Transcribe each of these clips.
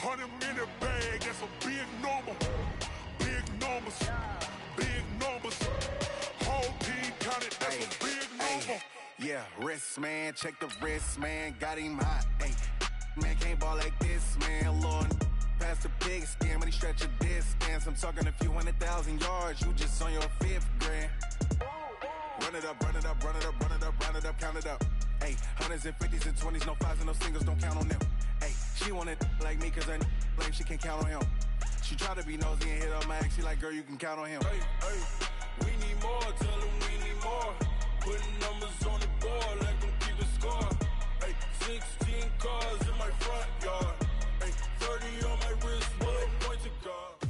100-minute bag, that's a big number. Big numbers, big numbers. Whole team counted, that's a big number. Yeah, wrist, man, check the wrist, man, got him hot. Ay, man, can't ball like this, man, Lord. Past the big skin, when he stretch a distance. I'm talking a few 100,000 yards, you just on your 5th grand. Run it up, run it up, run it up, run it up, run it up, count it up. Ay, hundreds and 50s and 20s, no 5s and no singles, don't count on them. Ay, she want it like me, cause her blame, she can't count on him. She try to be nosy and hit up my ex, she like, girl, you can count on him. Hey, hey, we need more, tell them we need more. Putting numbers on the board, let them keep the score. Hey, 16 cars in my front yard. Hey, 30 on my wrist, one point to God.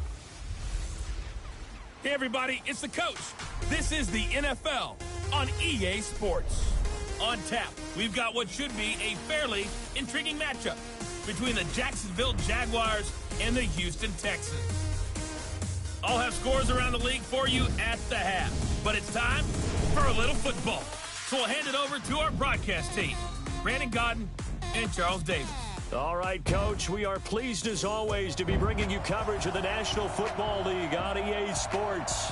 Hey, everybody, it's the coach. This is the NFL on EA Sports. On tap, we've got what should be a fairly intriguing matchup between the Jacksonville Jaguars and the Houston Texans. I'll have scores around the league for you at the half, but it's time for a little football. So we'll hand it over to our broadcast team, Brandon Godden and Charles Davis. All right, Coach, we are pleased as always to be bringing you coverage of the National Football League on EA Sports.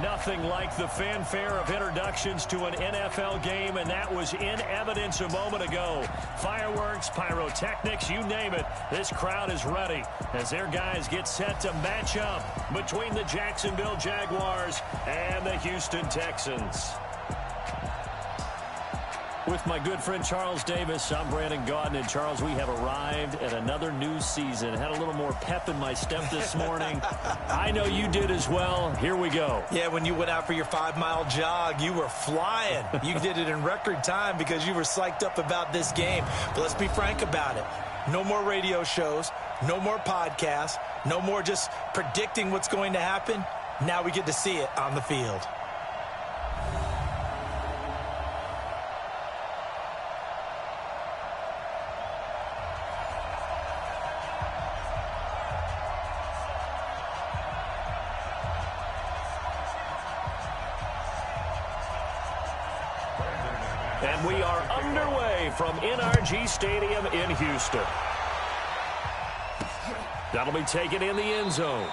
Nothing like the fanfare of introductions to an NFL game, and that was in evidence a moment ago. Fireworks, pyrotechnics, you name it. This crowd is ready as their guys get set to match up between the Jacksonville Jaguars and the Houston Texans. With my good friend Charles Davis, I'm Brandon Godden. And Charles, we have arrived at another new season. Had a little more pep in my step this morning. I know you did as well. Here we go. Yeah, when you went out for your 5-mile jog, you were flying. You did it in record time because you were psyched up about this game. But let's be frank about it. No more radio shows, no more podcasts, no more just predicting what's going to happen. Now we get to see it on the field. And we are underway from NRG Stadium in Houston. That'll be taken in the end zone.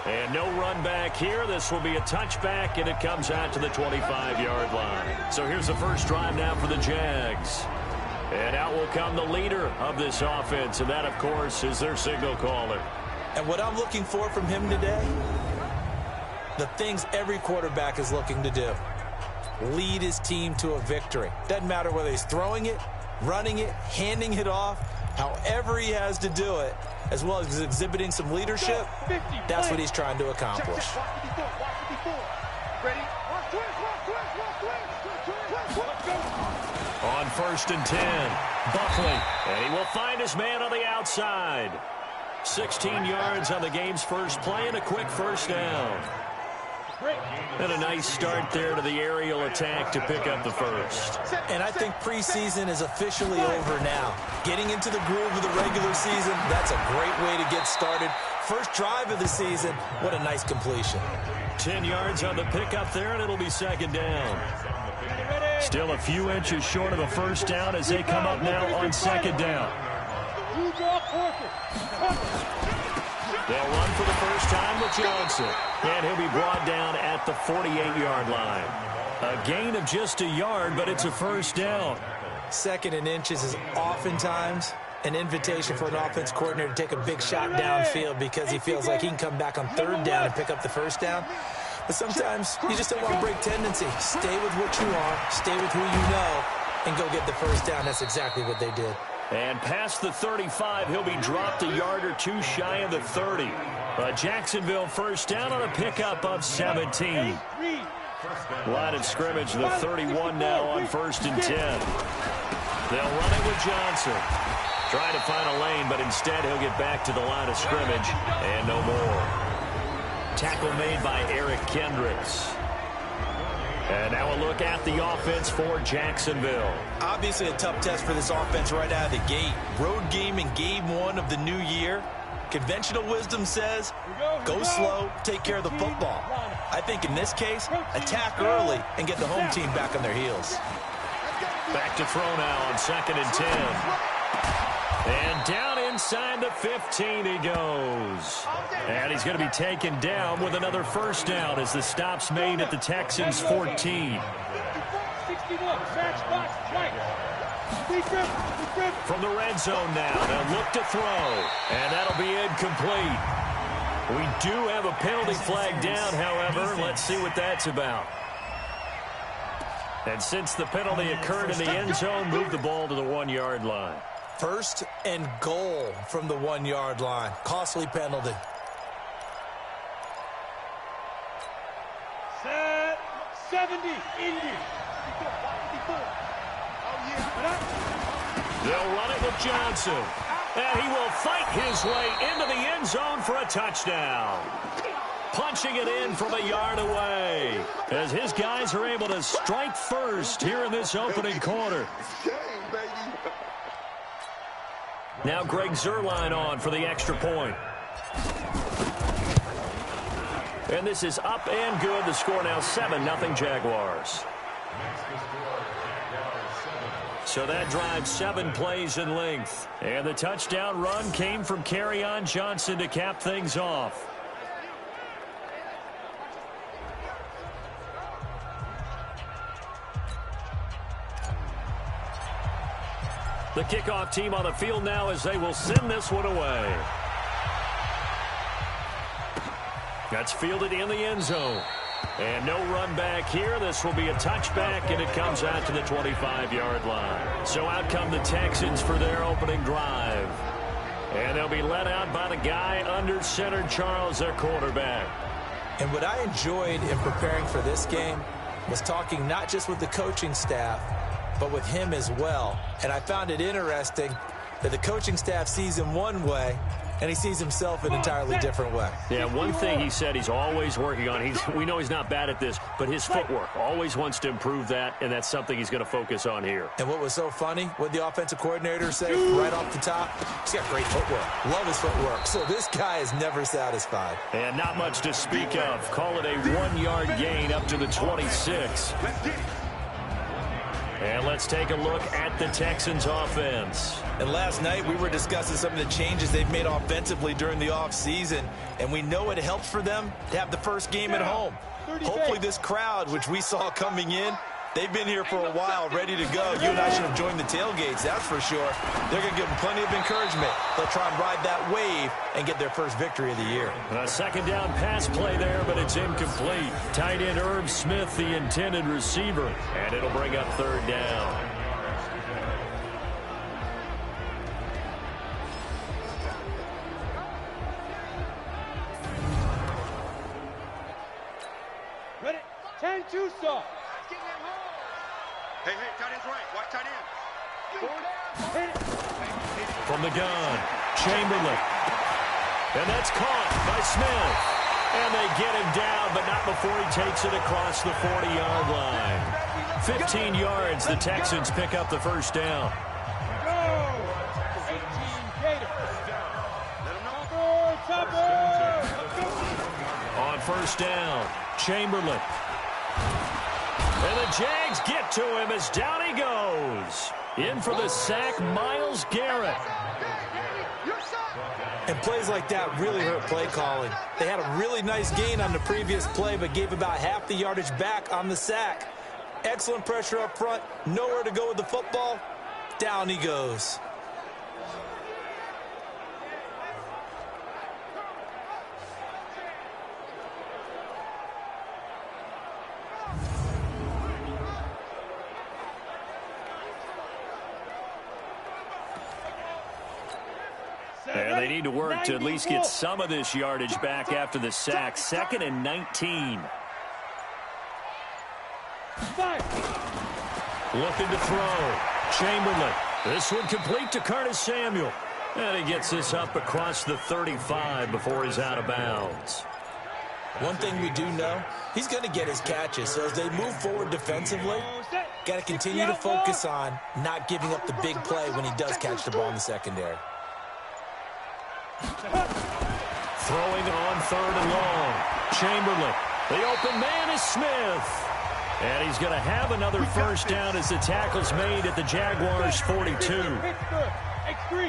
And no run back here. This will be a touchback, and it comes out to the 25-yard line. So here's the first drive now for the Jags. And out will come the leader of this offense, and that, of course, is their signal caller. And what I'm looking for from him today, the things every quarterback is looking to do. Lead his team to a victory. Doesn't matter whether he's throwing it, running it, handing it off, however he has to do it, as well as exhibiting some leadership, that's what he's trying to accomplish. On 1st and 10, Buckley, and he will find his man on the outside. 16 yards on the game's first play and a quick first down. And a nice start there to the aerial attack to pick up the first. And I think preseason is officially over now. Getting into the groove of the regular season, that's a great way to get started. First drive of the season, what a nice completion. 10 yards on the pickup there, and it'll be second down. Still a few inches short of a first down as they come up now on second down. They'll run for the first time with Johnson. And he'll be brought down at the 48-yard line. A gain of just a yard, but it's a first down. Second and inches is oftentimes an invitation for an offense coordinator to take a big shot downfield because he feels like he can come back on third down and pick up the first down. But sometimes you just don't want to break tendency. Stay with what you are, stay with who you know, and go get the first down. That's exactly what they did. And past the 35, he'll be dropped a yard or two shy of the 30. A Jacksonville first down on a pickup of 17. Line of scrimmage, the 31 now on 1st and 10. They'll run it with Johnson. Trying to find a lane, but instead he'll get back to the line of scrimmage and no more. Tackle made by Eric Kendricks. And now a look at the offense for Jacksonville. Obviously a tough test for this offense right out of the gate. Road game in game one of the new year. Conventional wisdom says, go slow, take care of the football. I think in this case, attack early and get the home team back on their heels. Back to throw now on 2nd and 10. And down inside the 15 he goes. And he's going to be taken down with another first down as the stop's made at the Texans' 14. 61, match box, right. From the red zone now, they'll look to throw, and that'll be incomplete. We do have a penalty flag down, however. Let's see what that's about. And since the penalty occurred in the end zone, move the ball to the 1-yard line. First and goal from the 1-yard line. Costly penalty. Set 70, Indy. They'll run it with Johnson. And he will fight his way into the end zone for a touchdown. Punching it in from a yard away as his guys are able to strike first here in this opening quarter. Now Greg Zuerlein on for the extra point. And this is up and good. The score now 7-0 Jaguars. So that drive 7 plays in length. And the touchdown run came from Kerryon Johnson to cap things off. The kickoff team on the field now as they will send this one away. That's fielded in the end zone. And no run back here. This will be a touchback, and it comes out to the 25-yard line. So out come the Texans for their opening drive. And they'll be led out by the guy under center, Charles, their quarterback. And what I enjoyed in preparing for this game was talking not just with the coaching staff, but with him as well. And I found it interesting that the coaching staff sees him one way, and he sees himself an entirely different way. Yeah, one thing he said he's always working on, we know he's not bad at this, but his footwork, always wants to improve that, and that's something he's going to focus on here. And what was so funny, what the offensive coordinator said right off the top, he's got great footwork. Love his footwork. So this guy is never satisfied. And not much to speak of. Call it a 1-yard gain up to the 26. And let's take a look at the Texans offense. And last night we were discussing some of the changes they've made offensively during the offseason. And we know it helps for them to have the first game at home. Hopefully this crowd, which we saw coming in, they've been here for a while, ready to go. You and I should have joined the tailgates, that's for sure. They're going to give them plenty of encouragement. They'll try and ride that wave and get their first victory of the year. A second down pass play there, but it's incomplete. Tight end Irv Smith, the intended receiver, and it'll bring up third down. Ready? 10-2 stop. Hey, tight end's right. Watch tight end. From the gun, Chamberlain. And that's caught by Smith. And they get him down, but not before he takes it across the 40-yard line. 15 yards, the Texans pick up the first down. On first down, Chamberlain. And the Jags get to him as down he goes. In for the sack, Myles Garrett. And plays like that really hurt play calling. They had a really nice gain on the previous play, but gave about half the yardage back on the sack. Excellent pressure up front. Nowhere to go with the football. Down he goes. And they need to work to at least get some of this yardage back after the sack. 2nd and 19. Looking to throw. Chamberlain. This one complete to Curtis Samuel. And he gets this up across the 35 before he's out of bounds. One thing we do know, he's going to get his catches. So as they move forward defensively, got to continue to focus on not giving up the big play when he does catch the ball in the secondary. Throwing on 3rd and long. Chamberlain. The open man is Smith. And he's going to have another first down as the tackle's made at the Jaguars' 42.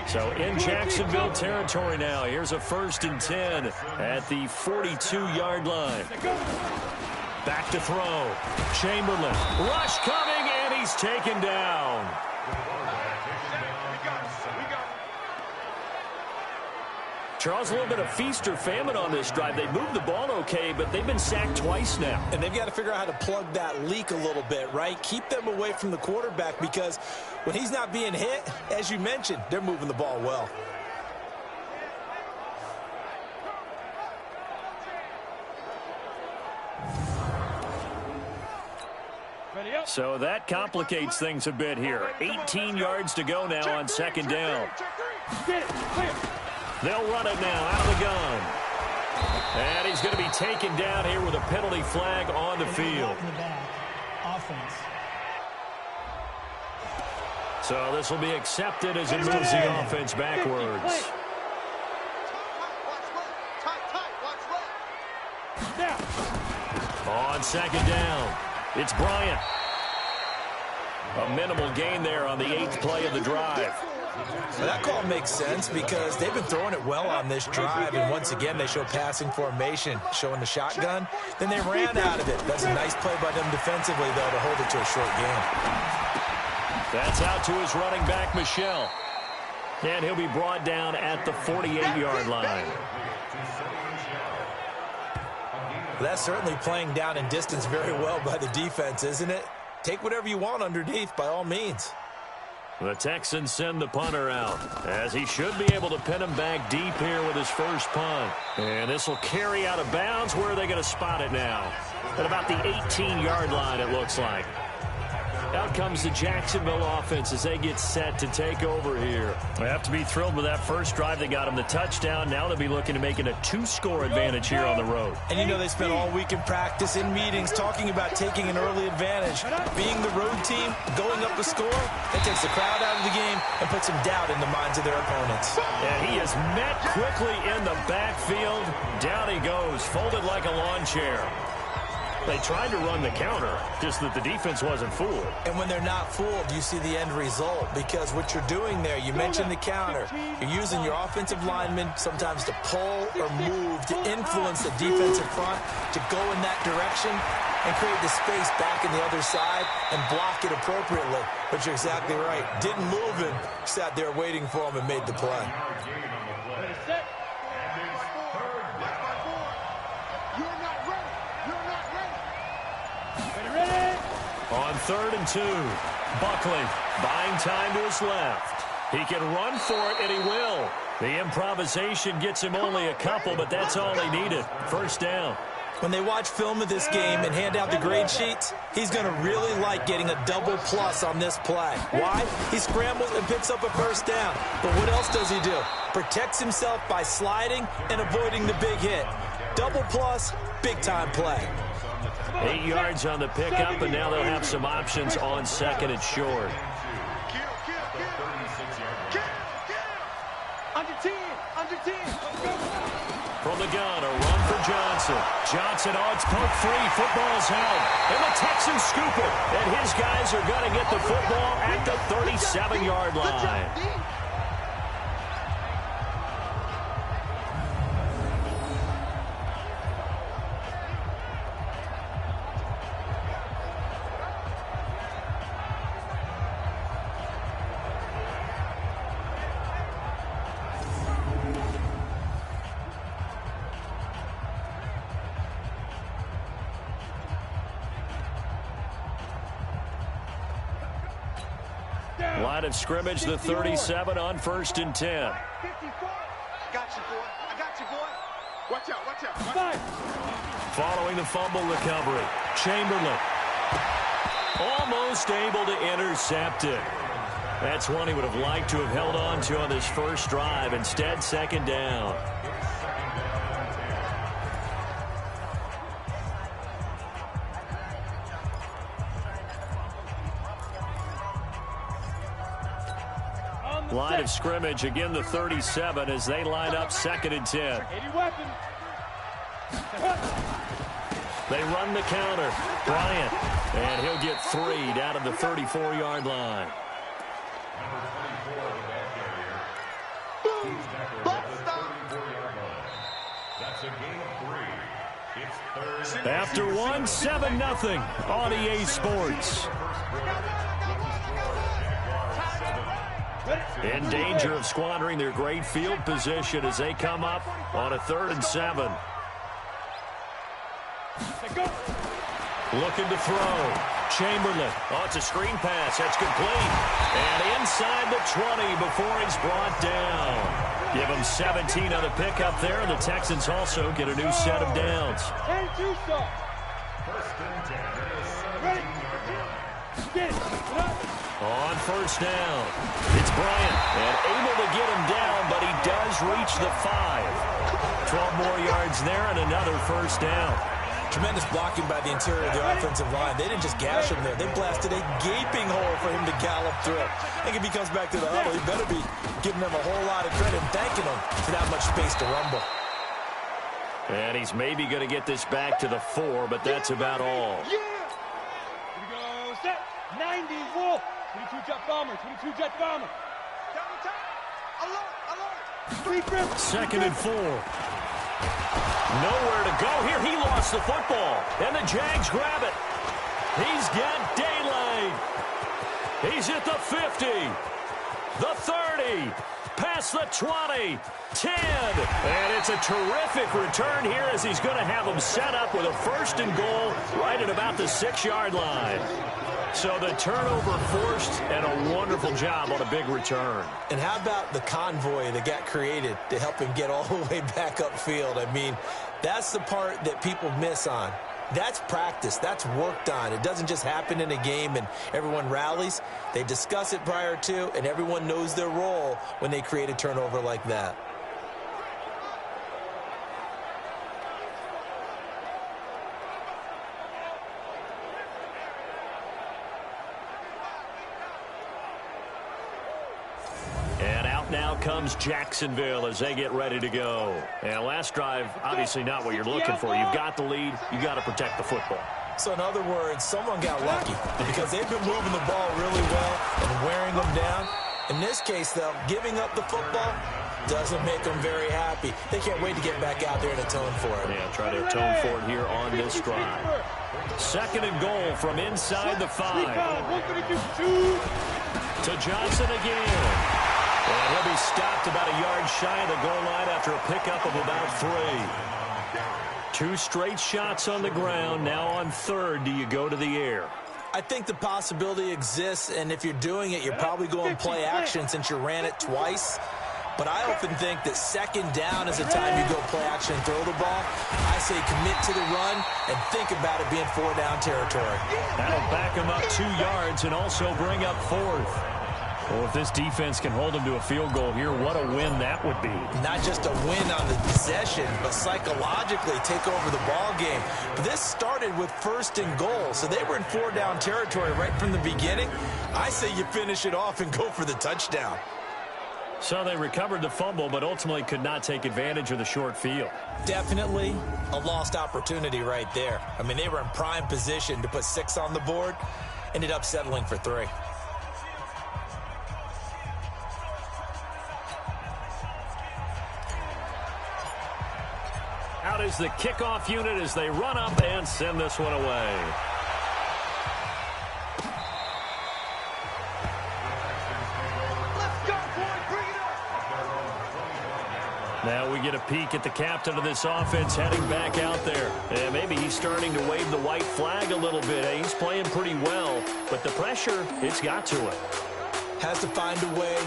So in Jacksonville territory now. Here's a 1st and 10 at the 42-yard line. Back to throw. Chamberlain. Rush coming, and he's taken down. Charles, a little bit of feast or famine on this drive. They moved the ball okay, but they've been sacked twice now. And they've got to figure out how to plug that leak a little bit, right? Keep them away from the quarterback, because when he's not being hit, as you mentioned, they're moving the ball well. So that complicates things a bit here. 18 yards to go now on 2nd down. They'll run it now out of the gun. And he's going to be taken down here with a penalty flag on the field. So this will be accepted as it moves the offense backwards. On 2nd down, it's Bryant. A minimal gain there on the 8th play of the drive. Well, that call makes sense because they've been throwing it well on this drive, and once again they show passing formation, showing the shotgun. Then they ran out of it. That's a nice play by them defensively, though, to hold it to a short game. That's out to his running back, Michel. And he'll be brought down at the 48-yard line. Well, that's certainly playing down in distance very well by the defense, isn't it? Take whatever you want underneath, by all means. The Texans send the punter out, as he should be able to pin him back deep here with his first punt. And this will carry out of bounds. Where are they going to spot it now? At about the 18-yard line, it looks like. Out comes the Jacksonville offense as they get set to take over here. They have to be thrilled with that first drive. They got him the touchdown. Now they'll be looking to make it a 2-score advantage here on the road. And you know they spent all week in practice, in meetings, talking about taking an early advantage. Being the road team, going up a score, that takes the crowd out of the game and puts some doubt in the minds of their opponents. And he is met quickly in the backfield. Down he goes, folded like a lawn chair. They tried to run the counter, just that the defense wasn't fooled. And when they're not fooled, you see the end result, because what you're doing there, you mentioned the counter. You're using your offensive linemen sometimes to pull or move, to influence the defensive front, to go in that direction and create the space back in the other side and block it appropriately. But you're exactly right. Didn't move him, sat there waiting for him and made the play. On 3rd and 2, Buckley buying time to his left. He can run for it, and he will. The improvisation gets him only a couple, but that's all he needed. First down. When they watch film of this game and hand out the grade sheets, he's going to really like getting a double plus on this play. Why? He scrambles and picks up a first down. But what else does he do? Protects himself by sliding and avoiding the big hit. Double plus, big-time play. 8 yards on the pickup, and now they'll have some options on 2nd and short. From the gun, a run for Johnson. Johnson, it's poke free. Football's held. And the Texans scoop it. And his guys are going to get the football at the 37-yard line. Line of scrimmage, the 37 on 1st and 10. I got you, boy. I got you, boy. Watch out, watch out. Watch out. Following the fumble recovery, Chamberlain almost able to intercept it. That's one he would have liked to have held on to on this first drive. Instead, 2nd down. Line of scrimmage, again the 37 as they line up 2nd and 10. They run the counter. Bryant, and he'll get 3 down to the 34-yard line. After one, 7-0 on EA Sports. In danger of squandering their great field position as they come up on a 3rd and 7. Looking to throw. Chamberlain. Oh, it's a screen pass. That's complete. And inside the 20 before he's brought down. Give them 17 on the pickup there. The Texans also get a new set of downs. 10-2 stop. Ready. Get it. On 1st down, it's Bryant, and able to get him down, but he does reach the 5. 12 more yards there and another 1st down. Tremendous blocking by the interior of the offensive line. They didn't just gash him there. They blasted a gaping hole for him to gallop through. I think if he comes back to the huddle, he better be giving them a whole lot of credit and thanking them for that much space to rumble. And he's maybe going to get this back to the 4, but that's about all. Here we go. Set. 90 Wolf. 22 jet bomber. 22 jet bomber. Alert. 2nd and 4. Nowhere to go here. He lost the football. And the Jags grab it. He's got daylight. He's at the 50. The 30. Past the 20. 10. And it's a terrific return here as he's going to have them set up with a 1st and goal right at about the 6-yard line. So the turnover forced and a wonderful job on a big return. And how about the convoy that got created to help him get all the way back upfield? I mean, that's the part that people miss on. That's practice. That's worked on. It doesn't just happen in a game and everyone rallies. They discuss it prior to, and everyone knows their role when they create a turnover like that. Now comes Jacksonville as they get ready to go. And last drive, obviously not what you're looking for. You've got the lead. You've got to protect the football. So in other words, someone got lucky because they've been moving the ball really well and wearing them down. In this case, though, giving up the football doesn't make them very happy. They can't wait to get back out there and atone for it. Yeah, try to atone for it here on this drive. 2nd and goal from inside the 5. To Johnson again. And he'll be stopped about a yard shy of the goal line after a pickup of about 3. 2 straight shots on the ground. Now on 3rd, do you go to the air? I think the possibility exists, and if you're doing it, you're probably going play action since you ran it twice. But I often think that 2nd down is the time you go play action and throw the ball. I say commit to the run and think about it being 4-down territory. That'll back him up 2 yards and also bring up 4th. Well, if this defense can hold them to a field goal here, what a win that would be. Not just a win on the possession, but psychologically take over the ball game. But this started with 1st and goal, so they were in 4-down territory right from the beginning. I say you finish it off and go for the touchdown. So they recovered the fumble, but ultimately could not take advantage of the short field. Definitely a lost opportunity right there. I mean, they were in prime position to put 6 on the board, ended up settling for 3. Out is the kickoff unit as they run up and send this one away. Let's go, boy. Bring it up. Now we get a peek at the captain of this offense heading back out there. And maybe he's starting to wave the white flag a little bit. He's playing pretty well, but the pressure, it's got to it. Has to find a way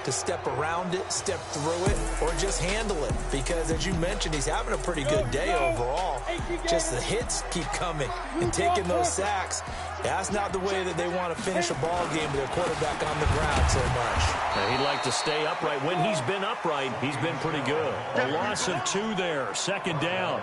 to step around it, step through it, or just handle it. Because, as you mentioned, he's having a pretty good day overall. Just the hits keep coming and taking those sacks. That's not the way that they want to finish a ball game with their quarterback on the ground so much. Now, he'd like to stay upright. When he's been upright, he's been pretty good. A loss of 2 there, 2nd down.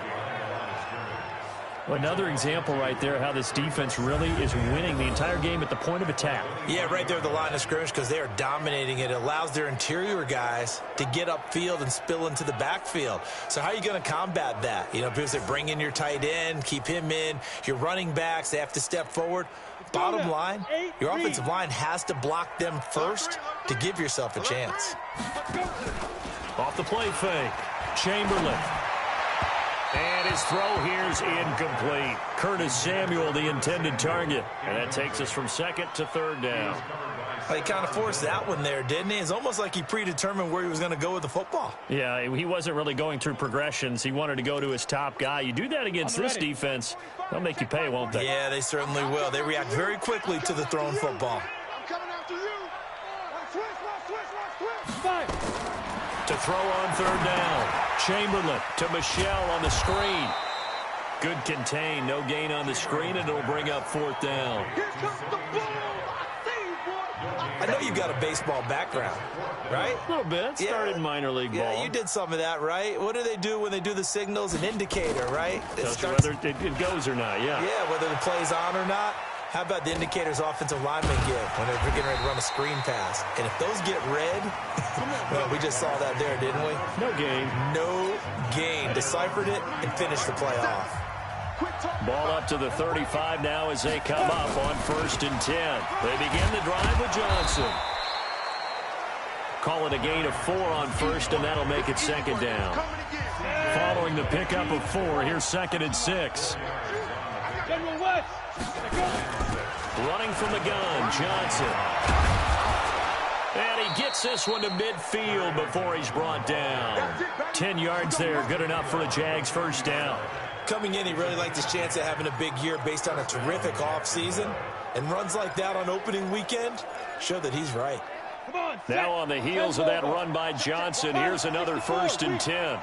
Another example right there how this defense really is winning the entire game at the point of attack. Yeah, right there at the line of scrimmage because they are dominating it. It allows their interior guys to get upfield and spill into the backfield. So how are you going to combat that? You know, because they bring in your tight end, keep him in. Your running backs, they have to step forward. Bottom line, your offensive line has to block them first to give yourself a chance. Off the play fake. Chamberlain. And his throw here's incomplete. Curtis Samuel, the intended target. And that takes us from second to third down. Well, he kind of forced that one there, didn't he? It's almost like he predetermined where he was going to go with the football. Yeah, he wasn't really going through progressions. He wanted to go to his top guy. You do that against this defense, they'll make you pay, won't they? Yeah, they certainly will. They react very quickly to the thrown football. I'm coming after you. Switch. To throw on third down. Chamberlain to Michelle on the screen. Good contain. No gain on the screen, and it'll bring up fourth down. Here comes the boom. I know you've got a baseball background, right? A little bit. Started minor league ball. Yeah, you did some of that, right? What do they do when they do the signals? An indicator, right? Tells you whether it goes or not, yeah. Yeah, whether the play's on or not. How about the indicators offensive linemen give when they're getting ready to run a screen pass? And if those get red, well, we just saw that there, didn't we? No gain. No gain. Deciphered it and finished the play off. Ball up to the 35 now as they come up on 1st and 10. They begin the drive with Johnson. Call it a gain of 4 on first, and that'll make it second down. Following the pickup of 4, here's 2nd and 6. Running from the gun, Johnson. And he gets this one to midfield before he's brought down. 10 yards there, good enough for a Jags first down. Coming in, he really liked his chance of having a big year based on a terrific offseason. And runs like that on opening weekend show that he's right. Now on the heels of that run by Johnson, here's another 1st and 10.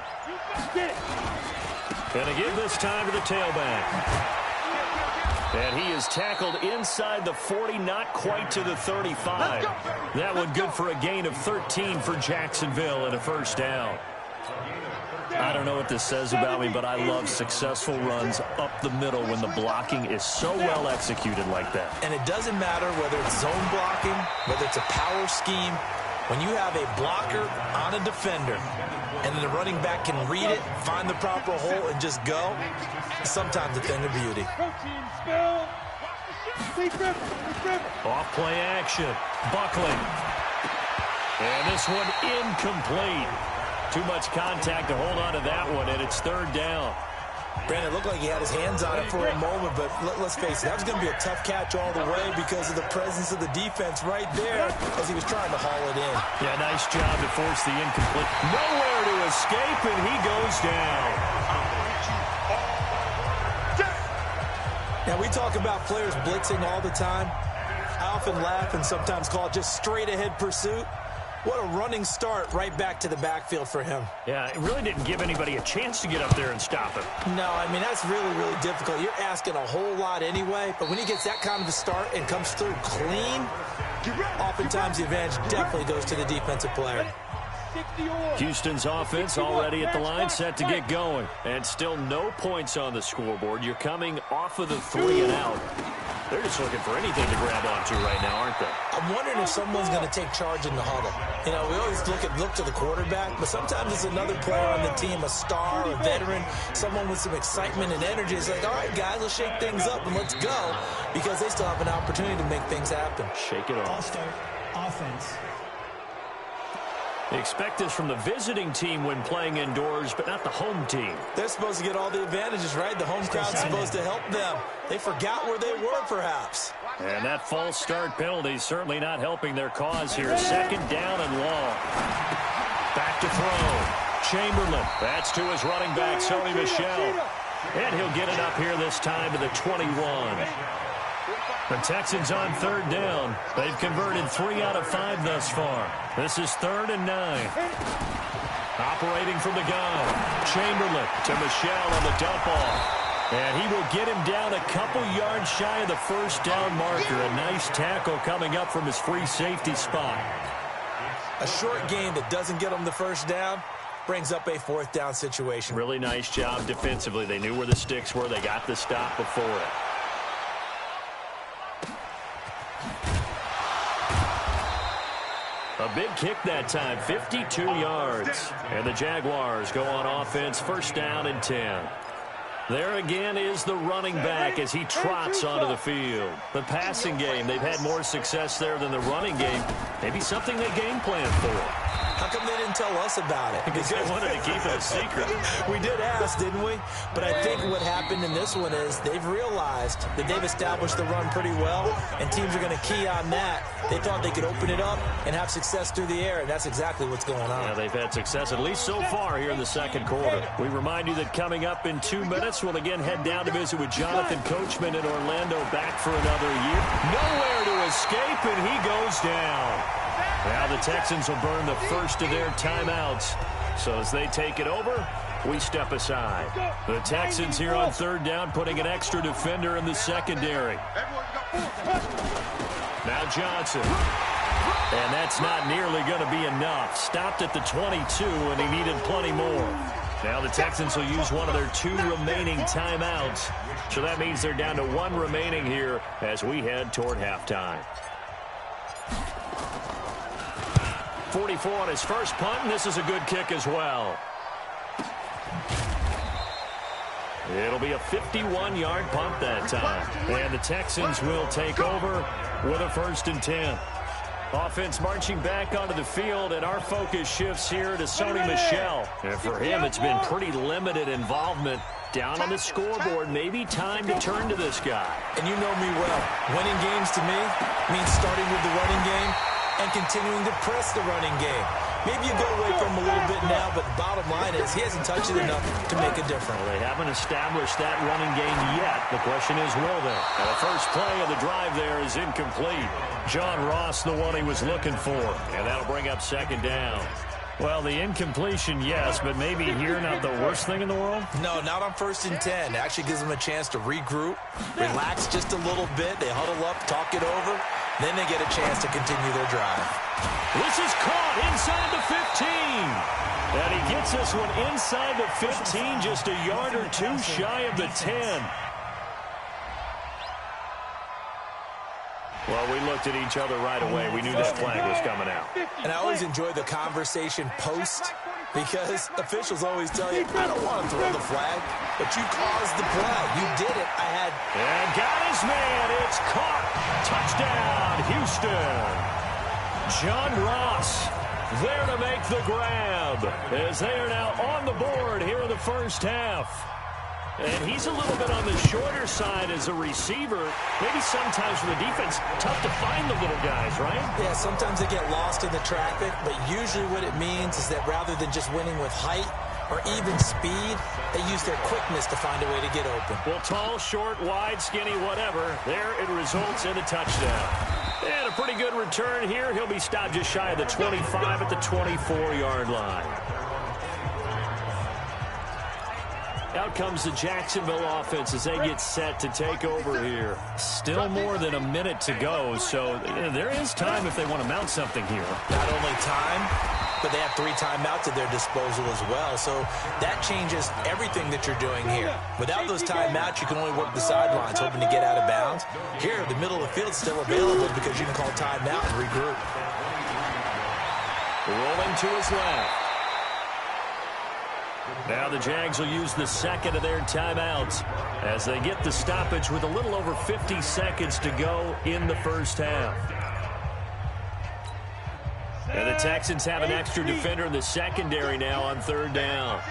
And again this time to the tailback. And he is tackled inside the 40, not quite to the 35. That one good for a gain of 13 for Jacksonville and a first down. I don't know what this says about me, but I love successful runs up the middle when the blocking is so well executed like that. And it doesn't matter whether it's zone blocking, whether it's a power scheme. When you have a blocker on a defender and then the running back can read it, find the proper hole, and just go, sometimes a thing of beauty. Off play action. Buckley. And this one incomplete. Too much contact to hold on to that one, and it's third down. Brandon, it looked like he had his hands on it for a moment, but let's face it, that was going to be a tough catch all the way because of the presence of the defense right there as he was trying to haul it in. Yeah, nice job to force the incomplete. Nowhere to escape, and he goes down. Now, we talk about players blitzing all the time. I often laugh and sometimes call it just straight-ahead pursuit. What a running start right back to the backfield for him. Yeah, it really didn't give anybody a chance to get up there and stop him. No, I mean, that's really, really difficult. You're asking a whole lot anyway, but when he gets that kind of a start and comes through clean, oftentimes the advantage definitely goes to the defensive player. Houston's offense already at the line, set to get going. And still no points on the scoreboard. You're coming off of the 3 and out. They're just looking for anything to grab onto right now, aren't they? I'm wondering if someone's going to take charge in the huddle. You know, we always look to the quarterback, but sometimes it's another player on the team, a star, a veteran, someone with some excitement and energy. It's like, all right, guys, let's shake things up and let's go, because they still have an opportunity to make things happen. Shake it off. All-star offense. They expect this from the visiting team when playing indoors, but not the home team. They're supposed to get all the advantages, right? The home crowd's supposed to help them. They forgot where they were, perhaps. And that false start penalty is certainly not helping their cause here. Second down and long. Back to throw. Chamberlain. That's to his running back, Sony Michel. And he'll get it up here this time to the 21. The Texans on third down. They've converted 3 out of 5 thus far. This is 3rd and 9. Operating from the gun. Chamberlain to Michel on the dump off. And he will get him down a couple yards shy of the first down marker. A nice tackle coming up from his free safety spot. A short game that doesn't get him the first down brings up a 4th down situation. Really nice job defensively. They knew where the sticks were. They got the stop before it. A big kick that time, 52 yards. And the Jaguars go on offense, first down and 10. There again is the running back as he trots onto the field. The passing game, they've had more success there than the running game. Maybe something they game plan for. How come they didn't tell us about it? Because they wanted to keep it a secret. We did ask, didn't we? But I think what happened in this one is they've realized that they've established the run pretty well, and teams are going to key on that. They thought they could open it up and have success through the air, and that's exactly what's going on. Yeah, they've had success, at least so far, here in the second quarter. We remind you that coming up in 2 minutes, we'll again head down to visit with Jonathan Coachman in Orlando, back for another year. Nowhere to escape, and he goes down. Now the Texans will burn the first of their timeouts. So as they take it over, we step aside. The Texans here on third down, putting an extra defender in the secondary. Now Johnson. And that's not nearly going to be enough. Stopped at the 22, and he needed plenty more. Now the Texans will use one of their 2 remaining timeouts. So that means they're down to 1 remaining here as we head toward halftime. 44 on his first punt, and this is a good kick as well. It'll be a 51-yard punt that time. And the Texans will take over with a 1st and 10. Offense marching back onto the field, and our focus shifts here to Sony Michel. And for him, it's been pretty limited involvement down on the scoreboard. Maybe time to turn to this guy. And you know me well. Winning games to me means starting with the running game and continuing to press the running game. Maybe you go away from him a little bit now, but the bottom line is he hasn't touched it enough to make a difference. Well, they haven't established that running game yet. The question is, will they? And the first play of the drive there is incomplete. John Ross, the one he was looking for. And that'll bring up 2nd down. Well, the incompletion, yes, but maybe here not the worst thing in the world? No, not on 1st and 10. It actually gives them a chance to regroup, relax just a little bit. They huddle up, talk it over. Then they get a chance to continue their drive. This is caught inside the 15. And he gets this one inside the 15, just a yard or 2 shy of the 10. Well, we looked at each other right away. We knew that flag was coming out. And I always enjoy the conversation post, because officials always tell you, I don't want to throw the flag, but you caused the play. You did it. And got his man. It's caught. Touchdown, Houston. John Ross there to make the grab as they are now on the board here in the first half. And he's a little bit on the shorter side as a receiver. Maybe sometimes for the defense, tough to find the little guys, right? Yeah, sometimes they get lost in the traffic, but usually what it means is that rather than just winning with height or even speed, they use their quickness to find a way to get open. Well, tall, short, wide, skinny, whatever, there it results in a touchdown. And a pretty good return here. He'll be stopped just shy of the 25 at the 24-yard line. Out comes the Jacksonville offense as they get set to take over here. Still more than a minute to go, so there is time if they want to mount something here. Not only time, but they have 3 timeouts at their disposal as well, so that changes everything that you're doing here. Without those timeouts, you can only work the sidelines, hoping to get out of bounds. Here, the middle of the field is still available because you can call timeout and regroup. Rolling to his left. Now the Jags will use the 2nd of their timeouts as they get the stoppage with a little over 50 seconds to go in the first half. And the Texans have an extra defender in the secondary now on 3rd down.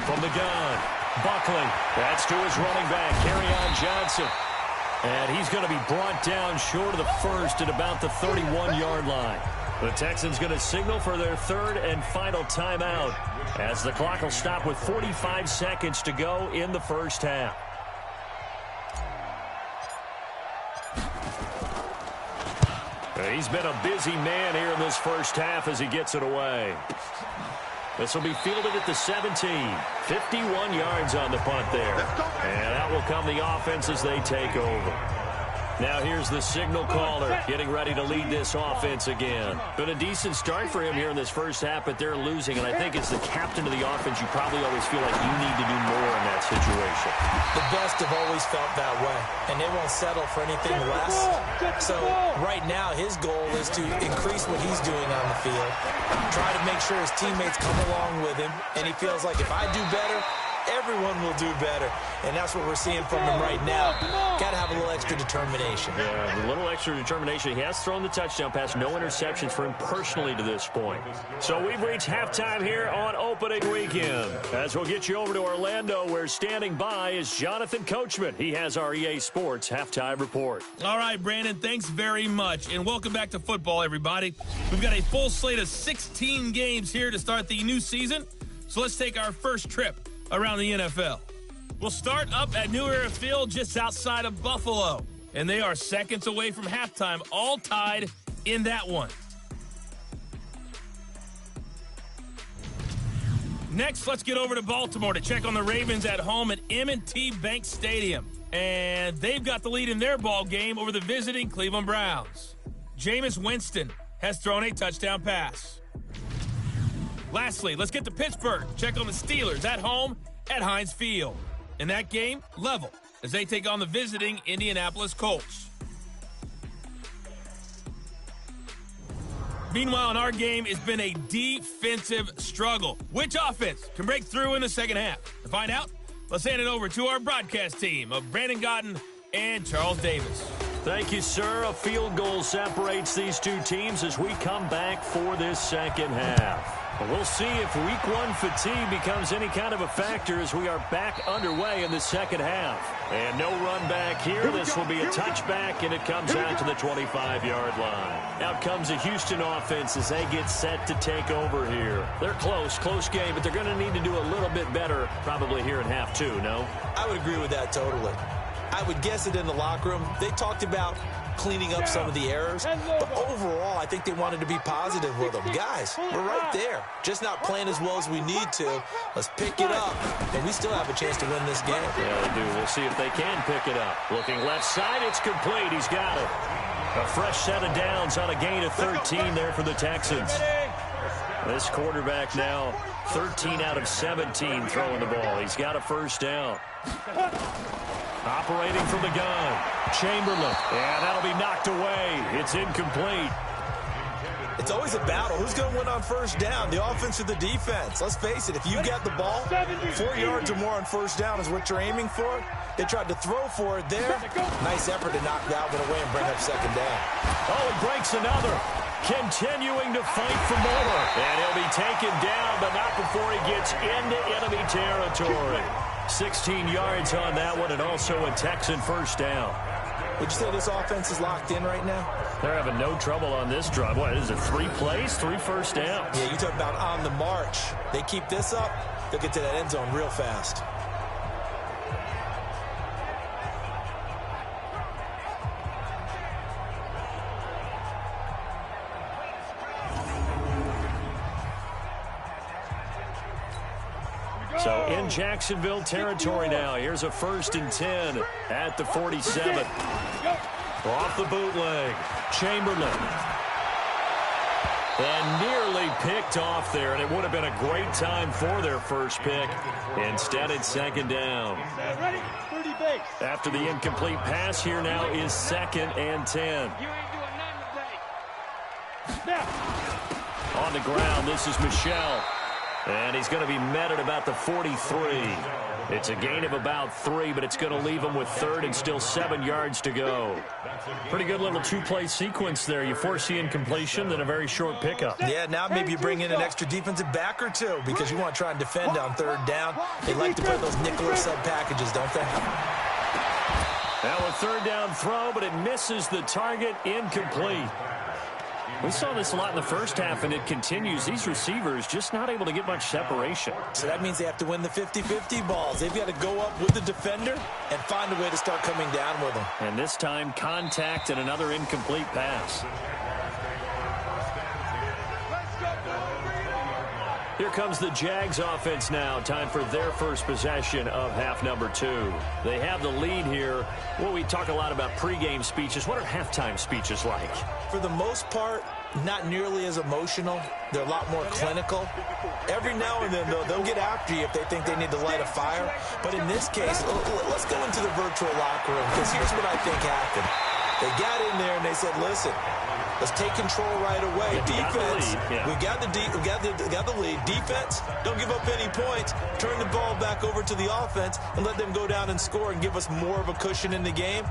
From the gun, Buckley. That's to his running back, Kerryon Johnson. And he's going to be brought down short of the first at about the 31-yard line. The Texans going to signal for their 3rd and final timeout as the clock will stop with 45 seconds to go in the first half. He's been a busy man here in this first half as he gets it away. This will be fielded at the 17. 51 yards on the punt there. And out will come the offense as they take over. Now here's the signal caller getting ready to lead this offense again. Been a decent start for him here in this first half, but they're losing. And I think as the captain of the offense, you probably always feel like you need to do more in that situation. The best have always felt that way, and they won't settle for anything less. So right now his goal is to increase what he's doing on the field, try to make sure his teammates come along with him, and he feels like if I do better, Everyone will do better, and that's what we're seeing from him right now. Got to have a little extra determination. Yeah, a little extra determination. He has thrown the touchdown pass, no interceptions for him personally to this point. So we've reached halftime here on opening weekend. As we'll get you over to Orlando, where standing by is Jonathan Coachman. He has our EA Sports halftime report. All right, Brandon, thanks very much. And welcome back to football, everybody. We've got a full slate of 16 games here to start the new season. So let's take our first trip around the NFL. We'll start up at New Era Field just outside of Buffalo. And they are seconds away from halftime, all tied in that one. Next, let's get over to Baltimore to check on the Ravens at home at M&T Bank Stadium. And they've got the lead in their ball game over the visiting Cleveland Browns. Jameis Winston has thrown a touchdown pass. Lastly, let's get to Pittsburgh. Check on the Steelers at home at Heinz Field. In that game, level as they take on the visiting Indianapolis Colts. Meanwhile, in our game, it's been a defensive struggle. Which offense can break through in the second half? To find out, let's hand it over to our broadcast team of Brandon Gotten and Charles Davis. Thank you, sir. A field goal separates these two teams as we come back for this second half. We'll see if week one fatigue becomes any kind of a factor as we are back underway in the second half. And no run back here. This will be a touchback, and it comes out to the 25-yard line. Out comes the Houston offense as they get set to take over here. They're close game, but they're going to need to do a little bit better probably here in half two, no? I would agree with that totally. I would guess it in the locker room. They talked about cleaning up some of the errors, but overall, I think they wanted to be positive with them. Guys, we're right there. Just not playing as well as we need to. Let's pick it up, and we still have a chance to win this game. Yeah, they do. We'll see if they can pick it up. Looking left side, it's complete. He's got it. A fresh set of downs on a gain of 13 there for the Texans. This quarterback now 13 out of 17 throwing the ball. He's got a first down. Operating from the gun, Chamberlain, and that'll be knocked away. It's incomplete. It's always a battle. Who's going to win on first down, the offense or the defense? Let's face it, if you got the ball, 4 yards or more on first down is what you're aiming for. They tried to throw for it there. Nice effort to knock that one away and bring up second down. Oh, it breaks another. Continuing to fight for more. And he'll be taken down, but not before he gets into enemy territory. 16 yards on that one, and also a Texan first down. Would you say this offense is locked in right now? They're having no trouble on this drive. What is it, 3 plays, 3 first downs? Yeah, you talk about on the march. They keep this up, they'll get to that end zone real fast. So in Jacksonville territory now. Here's a 1st and 10 at the 47. Off the bootleg. Chamberlain. And nearly picked off there, and it would have been a great time for their first pick. Instead, it's second down. After the incomplete pass, here now is 2nd and 10. On the ground, this is Michel. And he's going to be met at about the 43. It's a gain of about 3, but it's going to leave him with 3rd and still 7 yards to go. Pretty good little 2-play sequence there. You force the incompletion, then a very short pickup. Yeah, now maybe you bring in an extra defensive back or two because you want to try and defend on 3rd down. They like to play those nickel or sub packages, don't they? Now a 3rd down throw, but it misses the target, incomplete. We saw this a lot in the first half, and it continues. These receivers just not able to get much separation. So that means they have to win the 50-50 balls. They've got to go up with the defender and find a way to start coming down with them. And this time, contact and another incomplete pass. Here comes the Jags offense now. Time for their first possession of half number 2. They have the lead here. Well, we talk a lot about pregame speeches. What are halftime speeches like? For the most part, not nearly as emotional. They're a lot more clinical. Every now and then, though, they'll get after you if they think they need to light a fire. But in this case, let's go into the virtual locker room, because here's what I think happened. They got in there and they said, listen, Let's take control right away. Defense, we got the lead. Defense, don't give up any points. Turn the ball back over to the offense and let them go down and score and give us more of a cushion in the game.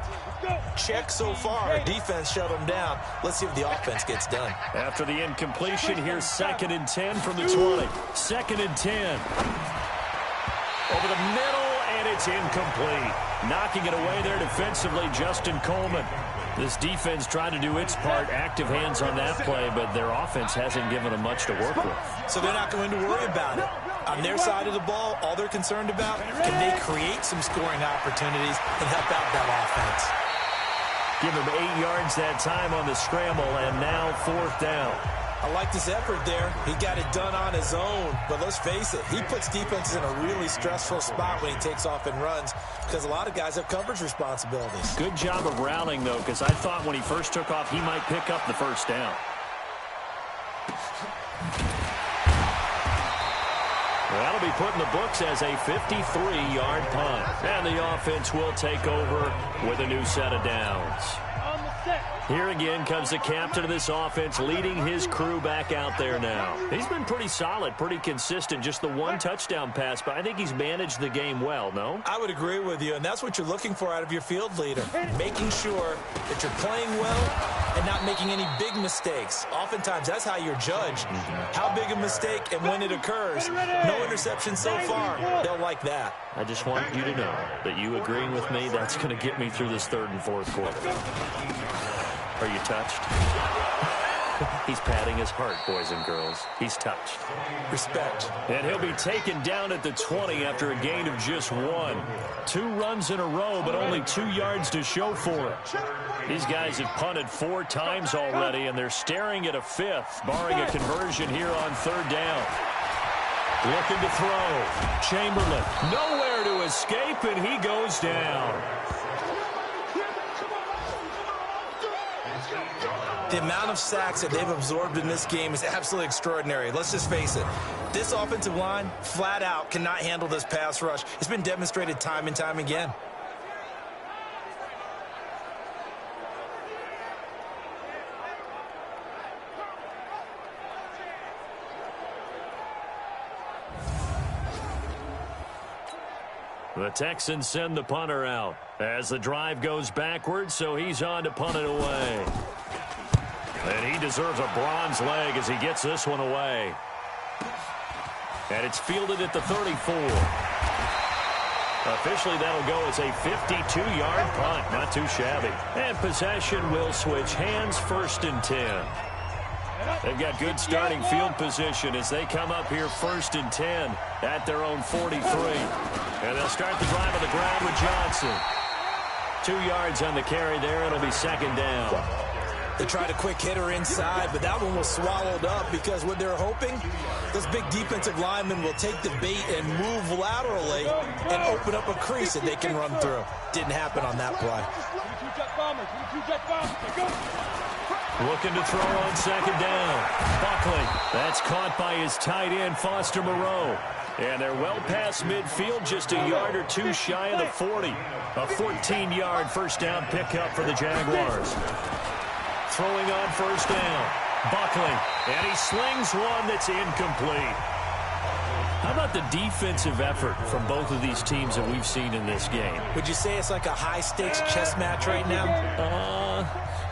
Check so far. Our defense shut them down. Let's see if the offense gets done. After the incompletion, here's 2nd and 10 from the 20. 2nd and 10. Over the middle, and it's incomplete. Knocking it away there defensively, Justin Coleman. This defense tried to do its part, active hands on that play, but their offense hasn't given them much to work with. So they're not going to worry about it. On their side of the ball, all they're concerned about, can they create some scoring opportunities and help out that offense? Give him 8 yards that time on the scramble, and now 4th down. I like this effort there. He got it done on his own. But let's face it, he puts defenses in a really stressful spot when he takes off and runs because a lot of guys have coverage responsibilities. Good job of routing, though, because I thought when he first took off, he might pick up the 1st down. That'll be put in the books as a 53-yard punt. And the offense will take over with a new set of downs. Here again comes the captain of this offense leading his crew back out there now. He's been pretty solid, pretty consistent, just the 1 touchdown pass, but I think he's managed the game well, no? I would agree with you, and that's what you're looking for out of your field leader, making sure that you're playing well and not making any big mistakes. Oftentimes, that's how you're judged. How big a mistake and when it occurs. No interception so far. They'll like that. I just want you to know that you agreeing with me, that's going to get me through this 3rd and 4th quarter. Are you touched? He's patting his heart, boys and girls. He's touched. Respect. And he'll be taken down at the 20 after a gain of just 1. 2 runs in a row, but only 2 yards to show for it. These guys have punted 4 times already, and they're staring at a 5th, barring a conversion here on 3rd down. Looking to throw. Chamberlain, nowhere to escape, and he goes down. The amount of sacks that they've absorbed in this game is absolutely extraordinary. Let's just face it. This offensive line, flat out, cannot handle this pass rush. It's been demonstrated time and time again. The Texans send the punter out as the drive goes backwards, so he's on to punt it away. And he deserves a bronze leg as he gets this one away. And it's fielded at the 34. Officially, that'll go as a 52-yard punt. Not too shabby. And possession will switch hands, 1st and 10. They've got good starting field position as they come up here 1st and 10 at their own 43. And they'll start the drive on the ground with Johnson. 2 yards on the carry there. It'll be 2nd down. They tried a quick hitter inside, but that one was swallowed up because what they're hoping, this big defensive lineman will take the bait and move laterally and open up a crease that they can run through. Didn't happen on that play. Looking to throw on 2nd down. Buckley. That's caught by his tight end, Foster Moreau. And they're well past midfield, just a yard or 2 shy of the 40. A 14-yard 1st down pickup for the Jaguars. Throwing on 1st down. Buckley. And he slings one that's incomplete. How about the defensive effort from both of these teams that we've seen in this game? Would you say it's like a high-stakes chess match right now?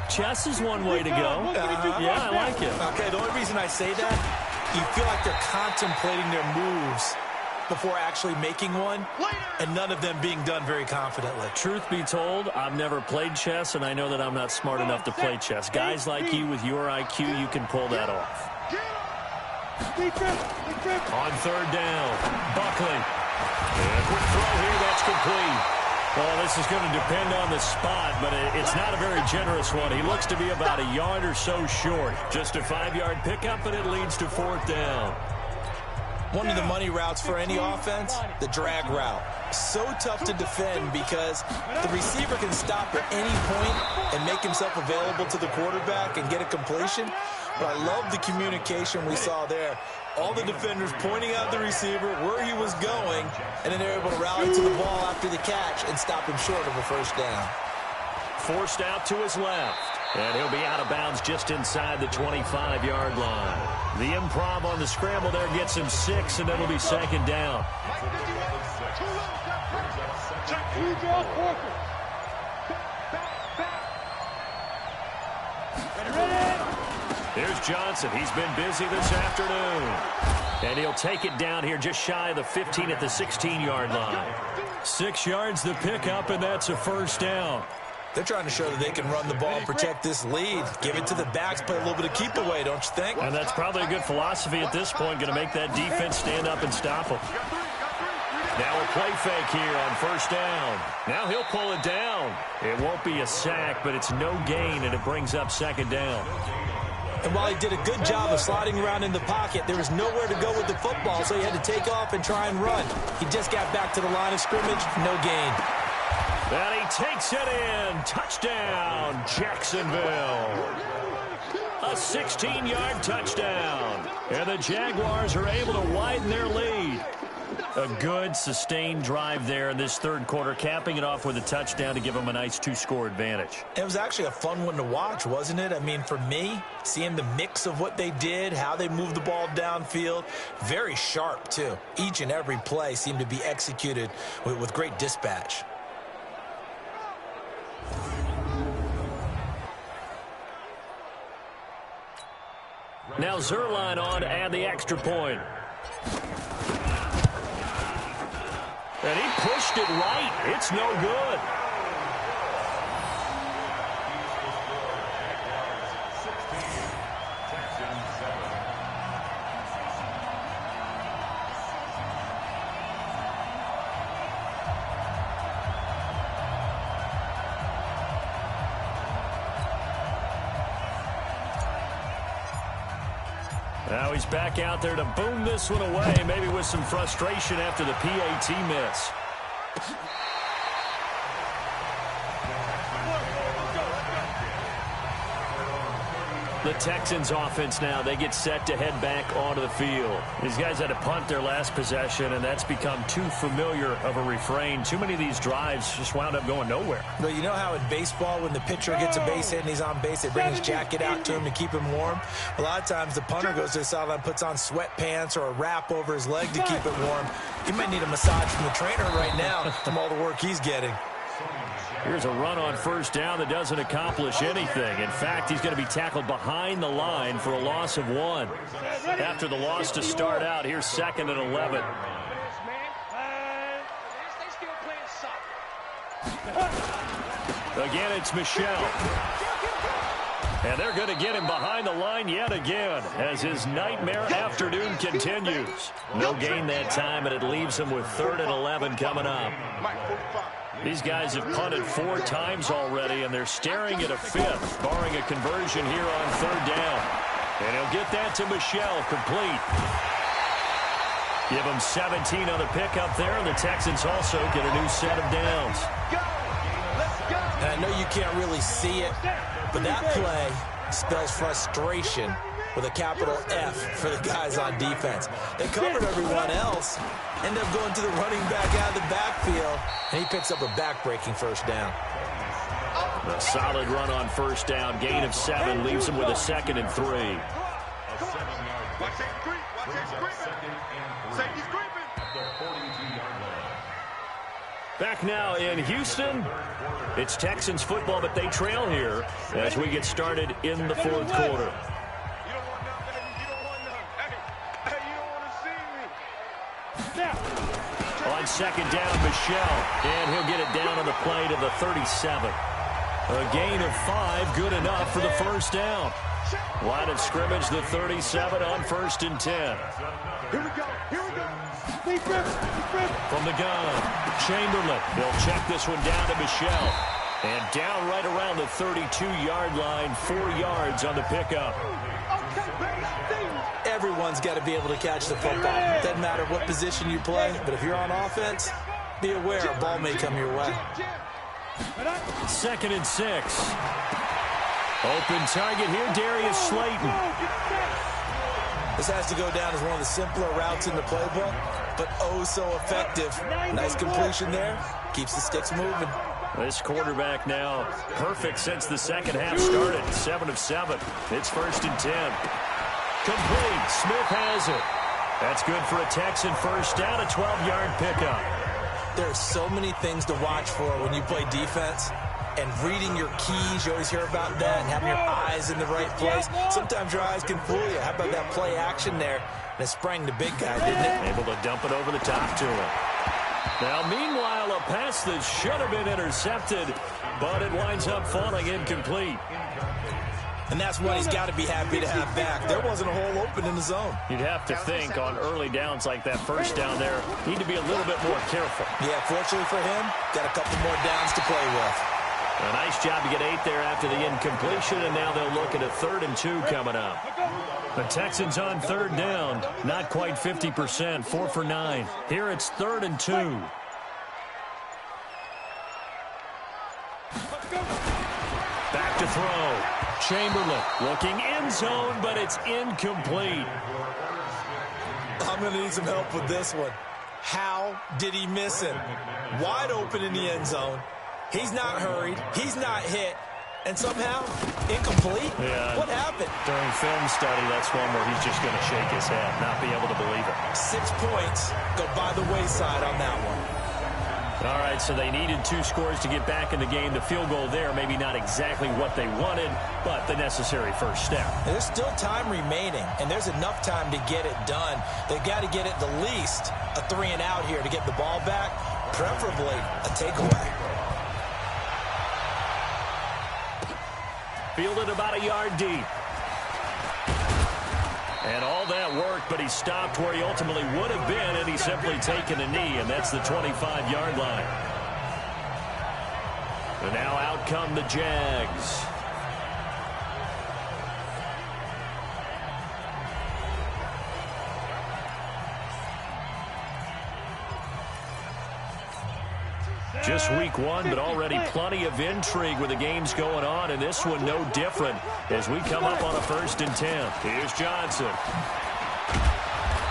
Chess is one way to go. Yeah, I like it. Okay, the only reason I say that, you feel like they're contemplating their moves before actually making one, and none of them being done very confidently. Truth be told, I've never played chess, and I know that I'm not smart enough to play chess. Guys like you with your IQ, you can pull that off. On 3rd down, Buckley. And a quick throw here, that's complete. Well, this is going to depend on the spot, but it's not a very generous one. He looks to be about a yard or so short. Just a 5-yard pickup, and it leads to 4th down. One of the money routes for any offense, the drag route. So tough to defend because the receiver can stop at any point and make himself available to the quarterback and get a completion. But I love the communication we saw there. All the defenders pointing out the receiver, where he was going, and then they're able to rally to the ball after the catch and stop him short of a 1st down. forced out to his left. And he'll be out of bounds just inside the 25-yard line. The improv on the scramble there gets him 6, and it'll be second down. Here's Johnson. He's been busy this afternoon. And he'll take it down here just shy of the 15 at the 16-yard line. 6 yards the pickup, and that's a first down. They're trying to show that they can run the ball and protect this lead. Give it to the backs, play a little bit of keep away, don't you think? And that's probably a good philosophy at this point, going to make that defense stand up and stop them. Now a play fake here on first down. Now he'll pull it down. It won't be a sack, but it's no gain, and it brings up second down. And while he did a good job of sliding around in the pocket, there was nowhere to go with the football, so he had to take off and try and run. He just got back to the line of scrimmage, no gain. And he takes it in. Touchdown, Jacksonville. A 16-yard touchdown. And the Jaguars are able to widen their lead. A good, sustained drive there in this third quarter, capping it off with a touchdown to give them a nice 2-score advantage. It was actually a fun one to watch, wasn't it? I mean, for me, seeing the mix of what they did, how they moved the ball downfield, very sharp, too. Each and every play seemed to be executed with great dispatch. Now Zerline on to add the extra point. And he pushed it right. It's no good. Now he's back out there to boom this one away, maybe with some frustration after the PAT miss. The Texans offense now, they get set to head back onto the field. These guys had to punt their last possession, and that's become too familiar of a refrain. Too many of these drives just wound up going nowhere. But you know how in baseball, when the pitcher gets a base hit and he's on base, they bring his jacket out to him to keep him warm? A lot of times the punter goes to the sideline, puts on sweatpants or a wrap over his leg to keep it warm. He might need a massage from the trainer right now from all the work he's getting. Here's a run on first down that doesn't accomplish anything. In fact, he's going to be tackled behind the line for a loss of 1. After the loss to start out, here's 2nd and 11. Again, it's Michelle. And they're going to get him behind the line yet again as his nightmare afternoon continues. No gain that time, and it leaves him with 3rd and 11 coming up. These guys have punted 4 times already, and they're staring at a 5th, barring a conversion here on 3rd down. And he'll get that to Michelle, complete. Give him 17 on the pickup there, and the Texans also get a new set of downs. And I know you can't really see it, but that play spells frustration with a capital F for the guys on defense. They covered everyone else, end up going to the running back out of the backfield, and he picks up a back-breaking first down. A solid run on first down, gain of 7, leaves him with a 2nd and 3. Back now in Houston, it's Texans football, but they trail here as we get started in the 4th quarter. On 2nd down, Michelle, and he'll get it down on the play to the 37. A gain of 5, good enough for the first down. Line of scrimmage, the 37 on 1st and 10. Here we go. From the gun, Chamberlain. He'll check this one down to Michelle. And down right around the 32-yard line, 4 yards on the pickup. Everyone's got to be able to catch the football. Doesn't matter what position you play, but if you're on offense, be aware a ball may come your way. 2nd and 6. Open target here, Darius Slayton. This has to go down as one of the simpler routes in the playbook, but oh so effective. Nice completion there. Keeps the sticks moving. This quarterback now perfect since the second half started. 7 of 7. It's 1st and 10. Complete. Smith has it. That's good for a Texan first down, a 12-yard pickup. There are so many things to watch for when you play defense. And reading your keys, you always hear about that, and having your eyes in the right place. Sometimes your eyes can fool you. How about that play action there? And it sprang the big guy, didn't it? Able to dump it over the top to him. Now, meanwhile, a pass that should have been intercepted, but it winds up falling incomplete. And that's what he's got to be happy to have back. There wasn't a hole open in the zone. You'd have to think on early downs like that first down there, need to be a little bit more careful. Yeah, fortunately for him, got a couple more downs to play with. A nice job to get 8 there after the incompletion, and now they'll look at a 3rd and 2 coming up. The Texans on 3rd down, not quite 50%, 4 for 9. Here it's 3rd and 2. Back to throw. Chamberlain looking end zone, but it's incomplete. I'm going to need some help with this one. How did he miss it? Wide open in the end zone. He's not hurried. He's not hit. And somehow, incomplete? Yeah. What happened? During film study, that's one where he's just going to shake his head, not be able to believe it. 6 points go by the wayside on that one. All right, so they needed 2 scores to get back in the game. The field goal there, maybe not exactly what they wanted, but the necessary first step. There's still time remaining, and there's enough time to get it done. They've got to get it the least a 3 and out here to get the ball back, preferably a takeaway. Fielded about a yard deep. And all that worked, but he stopped where he ultimately would have been, and he's simply taken a knee, and that's the 25-yard line. And now out come the Jags. Just week 1, but already plenty of intrigue with the games going on, and this one no different as we come up on a 1st and 10. Here's Johnson.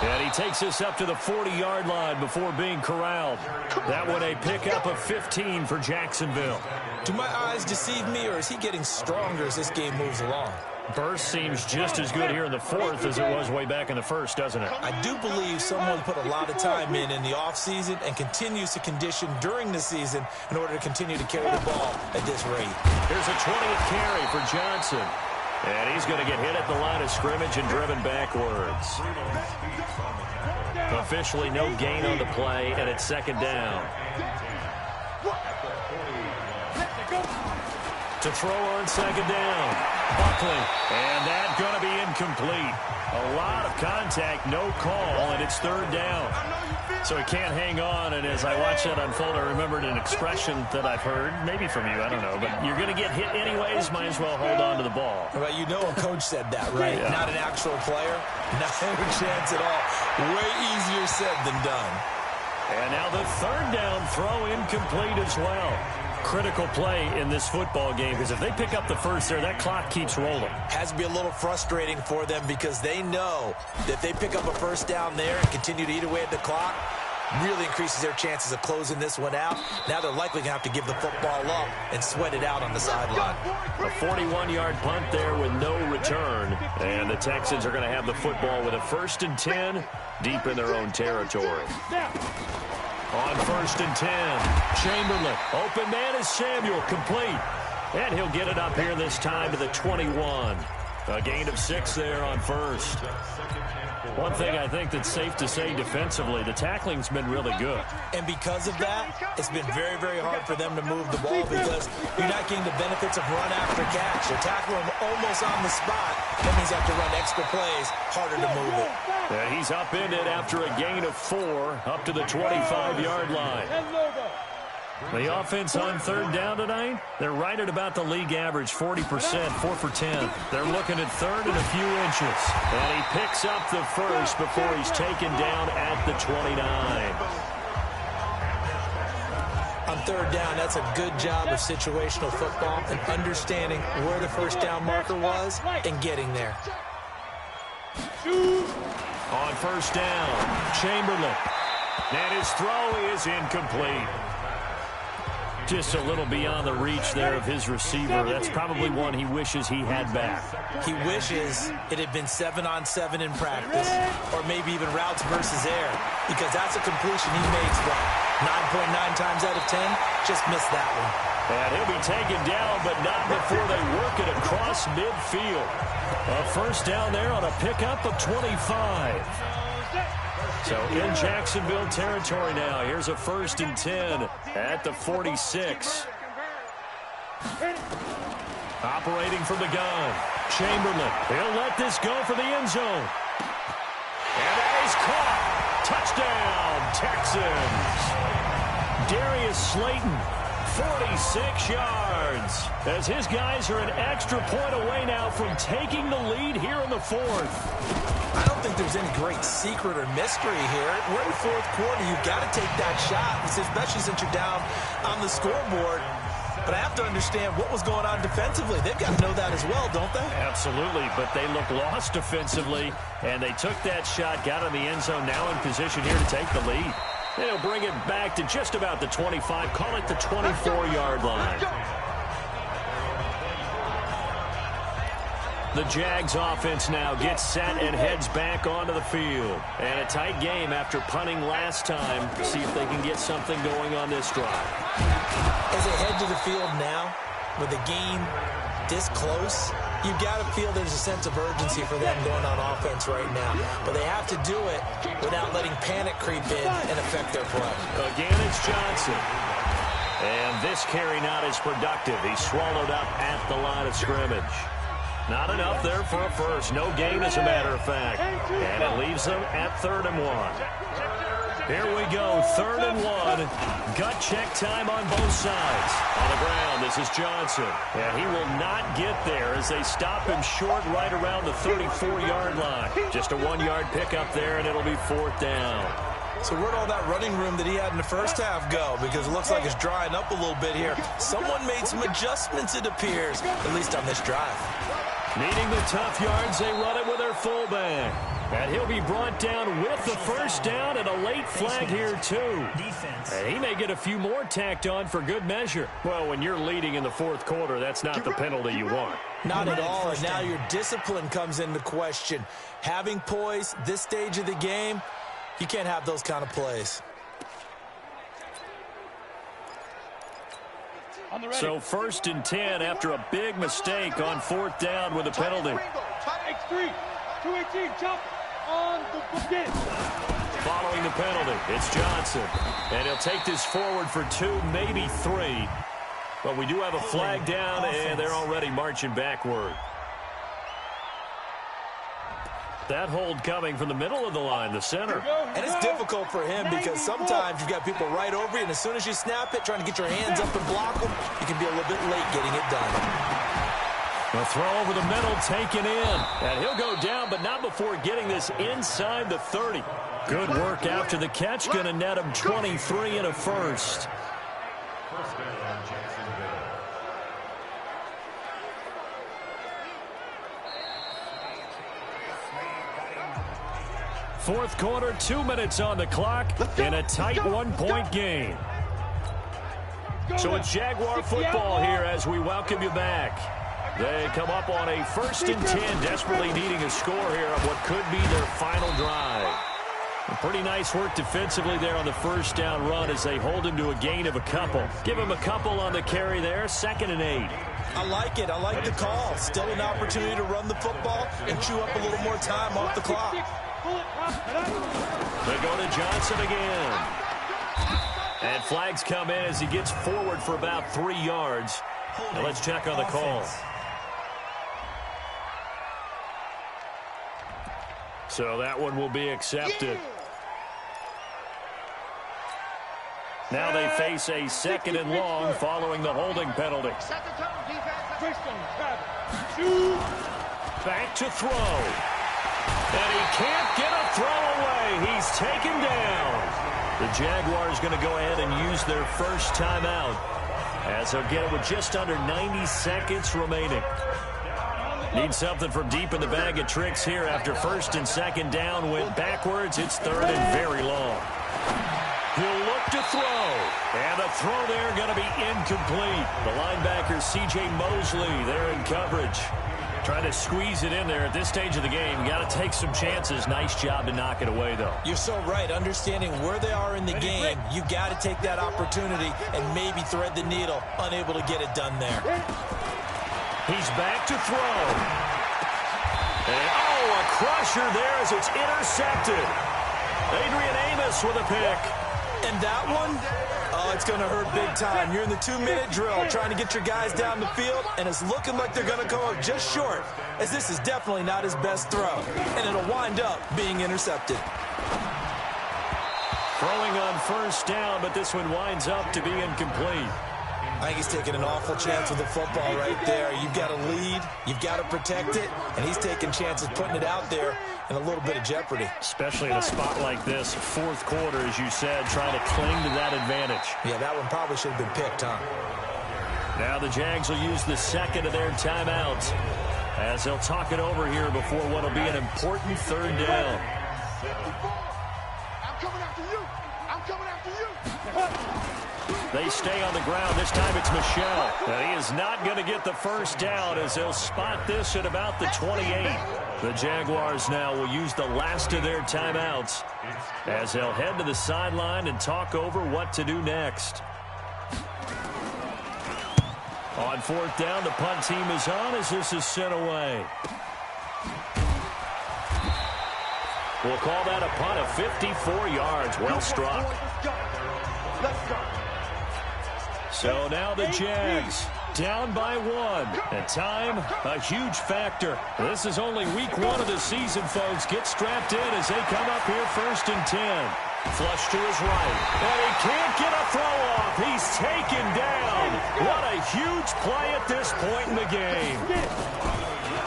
And he takes us up to the 40-yard line before being corralled. That one a pickup of 15 for Jacksonville. Do my eyes deceive me, or is he getting stronger as this game moves along? Burst seems just as good here in the 4th as it was way back in the 1st, doesn't it? I do believe someone put a lot of time in the offseason and continues to condition during the season in order to continue to carry the ball at this rate. Here's a 20th carry for Johnson. And he's going to get hit at the line of scrimmage and driven backwards. Officially no gain on the play, and it's 2nd down. To throw on 2nd down. Buckley. And that's going to be incomplete. A lot of contact, no call, and it's 3rd down. So he can't hang on, and as I watch that unfold, I remembered an expression that I've heard, maybe from you, I don't know, but you're going to get hit anyways, might as well hold on to the ball. Well, you know a coach said that, right? Yeah. Not an actual player. Not a chance at all. Way easier said than done. And now the 3rd down throw incomplete as well. Critical play in this football game, because if they pick up the 1st there, that clock keeps rolling. Has to be a little frustrating for them because they know that if they pick up a 1st down there and continue to eat away at the clock, really increases their chances of closing this one out. Now they're likely going to have to give the football up and sweat it out on the sideline. A 41-yard punt there with no return, and the Texans are going to have the football with a 1st and 10 deep in their own territory. On 1st and 10, Chamberlain. Open man is Samuel, complete. And he'll get it up here this time to the 21. A gain of 6 there on 1st. One thing I think that's safe to say defensively, the tackling's been really good. And because of that, it's been very, very hard for them to move the ball because you're not getting the benefits of run after catch. You're tackling them almost on the spot. That means you have to run extra plays, harder to move it. Yeah, he's upended after a gain of 4 up to the 25-yard line. The offense on 3rd down tonight, they're right at about the league average, 40%, 4 for 10. They're looking at 3rd and a few inches. And he picks up the 1st before he's taken down at the 29. On 3rd down, that's a good job of situational football and understanding where the 1st down marker was and getting there. On 1st down, Chamberlain. And his throw is incomplete. Just a little beyond the reach there of his receiver. That's probably one he wishes he had back. He wishes it had been 7-on-7 in practice, or maybe even routes versus air, because that's a completion he makes, what, 9.9 times out of 10? Just missed that one. And he'll be taken down, but not before they work it across midfield. A first down there on a pickup of 25. So in Jacksonville territory now. Here's a 1st and 10 at the 46. Operating from the gun. Chamberlain. He'll let this go for the end zone. And that is caught. Touchdown, Texans. Darius Slayton, 46 yards. As his guys are an extra point away now from taking the lead here in the 4th. I don't think there's any great secret or mystery here. We're in the 4th quarter. You've got to take that shot, especially since you're down on the scoreboard. But I have to understand what was going on defensively. They've got to know that as well, don't they? Absolutely, but they look lost defensively, and they took that shot, got in the end zone, now in position here to take the lead. They'll bring it back to just about the 25, call it the 24-yard line. The Jags offense now gets set and heads back onto the field. And a tight game after punting last time. See if they can get something going on this drive. As they head to the field now, with the game this close, you've got to feel there's a sense of urgency for them going on offense right now. But they have to do it without letting panic creep in and affect their play. Again, it's Johnson. And this carry not as productive. He's swallowed up at the line of scrimmage. Not enough there for a first. No gain, as a matter of fact. And it leaves them at 3rd and 1. Here we go, 3rd and 1. Gut check time on both sides. On the ground, this is Johnson. And he will not get there as they stop him short right around the 34-yard line. Just a 1-yard pickup there, and it'll be 4th down. So where'd all that running room that he had in the first half go? Because it looks like it's drying up a little bit here. Someone made some adjustments, it appears, at least on this drive. Needing the tough yards, they run it with their fullback. And he'll be brought down with the first down and a late flag here, too. And he may get a few more tacked on for good measure. Well, when you're leading in the 4th quarter, that's not the penalty you want. Not at all, and now your discipline comes into question. Having poise this stage of the game, you can't have those kind of plays. So 1st and 10 after a big mistake on 4th down with a penalty. X3, 218, jump on the begin. Following the penalty, it's Johnson. And he'll take this forward for 2, maybe 3. But we do have a flag down, and they're already marching backward. That hold coming from the middle of the line, the center. And it's difficult for him because sometimes you've got people right over you, and as soon as you snap it, trying to get your hands up and block them, you can be a little bit late getting it done. A throw over the middle taken in. And he'll go down, but not before getting this inside the 30. Good work after the catch. Going to net him 23 and a first. Fourth quarter, 2 minutes on the clock in a tight 1-point game. So it's Jaguar football here as we welcome you back. They come up on a 1st and 10, desperately needing a score here on what could be their final drive. Pretty nice work defensively there on the first down run as they hold him to a gain of a couple. Give him a couple on the carry there, 2nd and 8. I like it. I like the call. Still an opportunity to run the football and chew up a little more time off the clock. They go to Johnson again. And flags come in as he gets forward for about 3 yards. Now let's check on the call. So that one will be accepted. Now they face a 2nd and long following the holding penalty. Back to throw. And he can't get a throw away. He's taken down. The Jaguars going to go ahead and use their first timeout as they'll get it with just under 90 seconds remaining. Need something from deep in the bag of tricks here after 1st and 2nd down. Went backwards. It's 3rd and very long. He'll look to throw. And the throw there going to be incomplete. The linebacker, C.J. Mosley, there in coverage. Trying to squeeze it in there at this stage of the game. You got to take some chances. Nice job to knock it away, though. You're so right. Understanding where they are in the game, you got to take that opportunity and maybe thread the needle. Unable to get it done there. He's back to throw. And, a crusher there as it's intercepted. Adrian Amos with a pick. And that one, it's going to hurt big time. You're in the 2-minute drill trying to get your guys down the field, and it's looking like they're going to come up just short, as this is definitely not his best throw, and it'll wind up being intercepted. Throwing on first down, but this one winds up to be incomplete. I think he's taking an awful chance with the football right there. You've got to lead, you've got to protect it, and he's taking chances putting it out there in a little bit of jeopardy. Especially in a spot like this, fourth quarter, as you said, trying to cling to that advantage. Yeah, that one probably should have been picked, huh? Now the Jags will use the second of their timeouts as they'll talk it over here before what will be an important third down. I'm coming after you. I'm coming after you. They stay on the ground. This time it's Michel. And he is not going to get the first down as they'll spot this at about the 28. The Jaguars now will use the last of their timeouts as they'll head to the sideline and talk over what to do next. On fourth down, the punt team is on as this is sent away. We'll call that a punt of 54 yards. Well struck. Let's go. So now the Jags down by 1. And time, a huge factor. This is only week 1 of the season, folks. Get strapped in as they come up here first and 10. Flush to his right. And he can't get a throw off. He's taken down. What a huge play at this point in the game.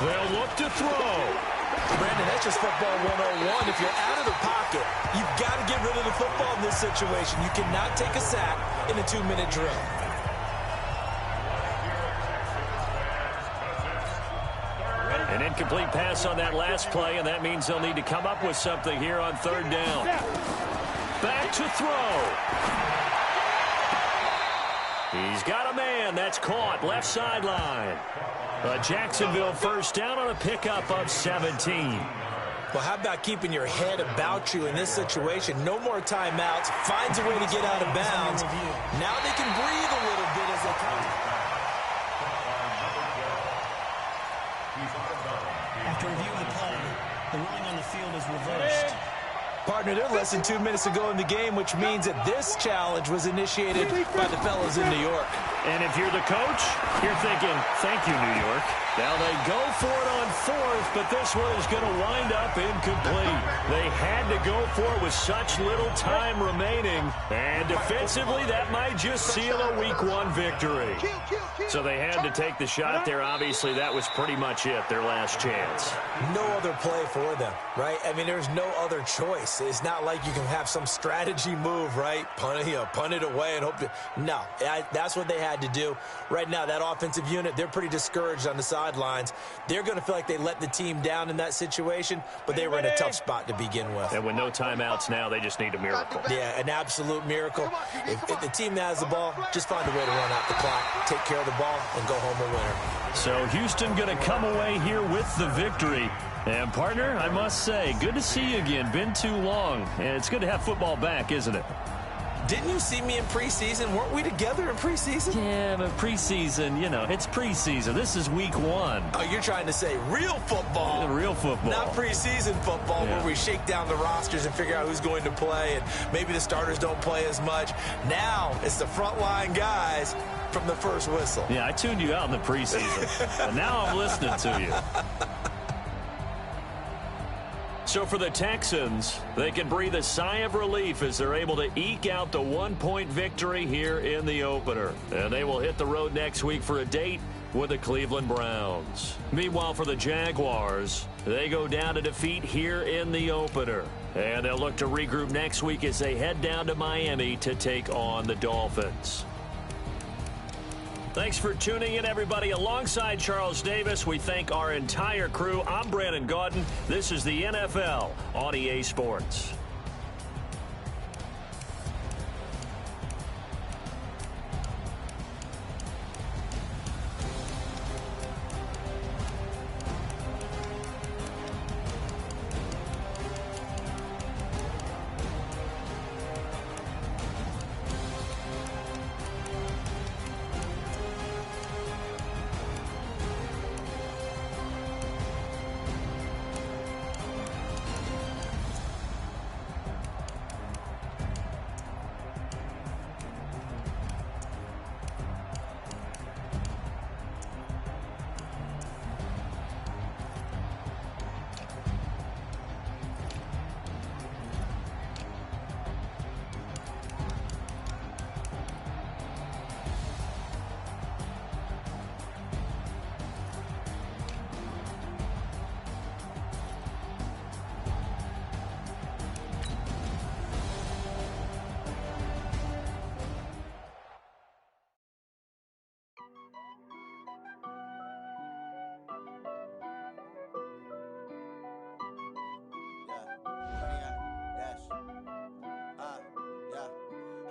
They'll look to throw. Brandon, that's just football 101. If you're out of the pocket, you've got to get rid of the football in this situation. You cannot take a sack in a 2-minute drill. An incomplete pass on that last play, and that means they'll need to come up with something here on third down. Back to throw. He's got a man. That's caught. Left sideline. A Jacksonville first down on a pickup of 17. Well, how about keeping your head about you in this situation? No more timeouts. Finds a way to get out of bounds. Now they can breathe a little bit as they come. After reviewing the play, the ruling on the field is reversed. Partner, they're less than 2 minutes to go in the game, which means that this challenge was initiated by the fellas in New York. And if you're the coach, you're thinking, thank you, New York. Now they go for it on fourth, but this one is going to wind up incomplete. They had to go for it with such little time remaining. And defensively, that might just seal a week 1 victory. So they had to take the shot there. Obviously, that was pretty much it, their last chance. No other play for them, right? I mean, there's no other choice. It's not like you can have some strategy move, right? Punt it away and hope to... No, that's what they had to do. Right now, that offensive unit, they're pretty discouraged on the sidelines. They're going to feel like they let the team down in that situation, but they were in a tough spot to begin with. And with no timeouts now, they just need a miracle. Yeah, an absolute miracle. If the team that has the ball, just find a way to run out the clock, take care of the ball, and go home a winner. So Houston going to come away here with the victory. And, partner, I must say, good to see you again. Been too long. And it's good to have football back, isn't it? Didn't you see me in preseason? Weren't we together in preseason? Yeah, but preseason, you know, it's preseason. This is week 1. Oh, you're trying to say real football. Real football. Not preseason football where we shake down the rosters and figure out who's going to play, and maybe the starters don't play as much. Now it's the frontline guys from the first whistle. Yeah, I tuned you out in the preseason, and now I'm listening to you. So for the Texans, they can breathe a sigh of relief as they're able to eke out the 1-point victory here in the opener. And they will hit the road next week for a date with the Cleveland Browns. Meanwhile, for the Jaguars, they go down to defeat here in the opener. And they'll look to regroup next week as they head down to Miami to take on the Dolphins. Thanks for tuning in, everybody. Alongside Charles Davis, we thank our entire crew. I'm Brandon Gaudin. This is the NFL on EA Sports.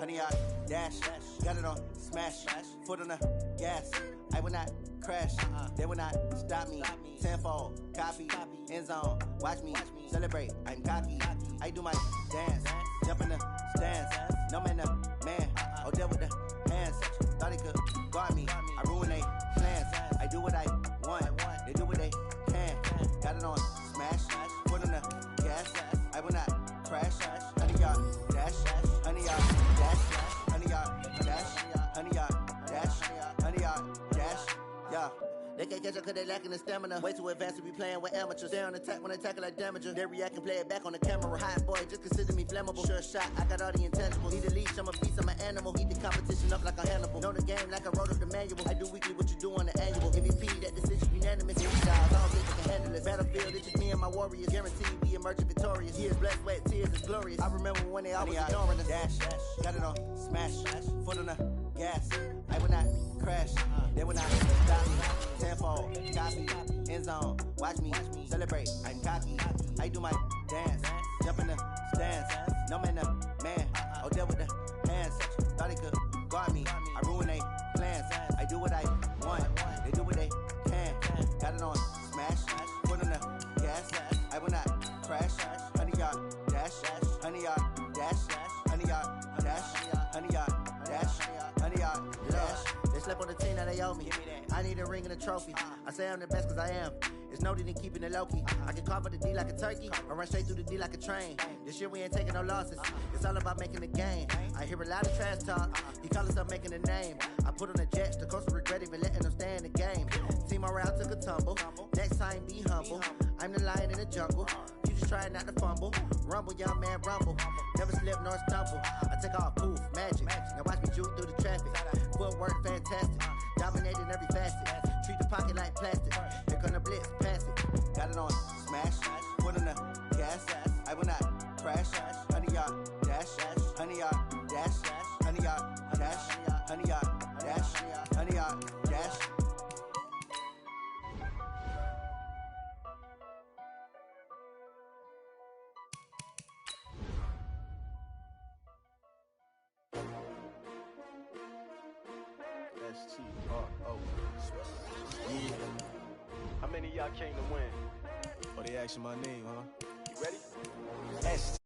100 yard dash. Got it on smash. Foot on the gas. I will not crash. They will not stop me. Tenfold, copy, end zone. Watch me celebrate. I'm cocky. I do my dance. Jump in the stands. No man, man. Oh, there with the hands. Thought he could guard me. I ruin they plans. I do what I want. They do what they can. Got it on smash. Foot on the gas. I will not crash. 100 yard dash. 100 yard dash. 100 yard dash. 100 yard dash. 100 yard dash. Yeah. They can't catch up cause they lacking the stamina. Way too advanced to be playing with amateurs. Stay on attack when I tackle like damager. They react and play it back on the camera. Hot boy, just consider me flammable. Sure shot, I got all the intangibles. Need a leash, I'm a beast, I'm an animal. Eat the competition up like a Hannibal. Know the game like I wrote up the manual. I do weekly what you do on the annual. MVP, that decision unanimous. Styles, all things can handle it. Battlefield, it's just me and my warriors. Guaranteed we emerging victorious. Years, blood, sweat, tears, is glorious. I remember when they always ignoring the dash. Got it on smash. Foot on the gas. I will not crash. They will not stop me. Tenfold, copy, end zone. Watch me celebrate. I'm cocky. I do my dance. Jump in the stands. No man, man. Oh, there with the hands. Thought he could guard me. I ruin they plans. I do what I want. They do what they can. Got it on smash. Foot on the gas. I will not crash. 100 yard dash. 100 yard dash. 100 yard dash. 100 yard dash. 100 yard dash. They slept on the team that they owe me. I need a ring and a trophy. I say I'm the best cause I am. It's noted in keeping it low-key. I can carve up the D like a turkey or run straight through the D like a train. This year we ain't taking no losses. It's all about making the game. I hear a lot of trash talk. He call himself making a name. I put on the Jets. The coach will regret even letting them stay in the game. Team morale took a tumble. Next time be humble. I'm the lion in the jungle. You just try not to fumble. Rumble, young man, rumble. Never slip nor stumble. I take off, poof, magic. Now watch me juke through the traffic. Footwork fantastic. Dominating every facet. Treat the pocket like plastic. Here come the blitz, pass it. Got it on smash. Foot on the gas. I will not crash. 100 yard dash. 100 yard dash. 100 yard dash. 100 yard dash. 100 yard dash. S-T-R-O. Yeah. How many of y'all came to win? Oh, they asking my name, huh? You ready? S.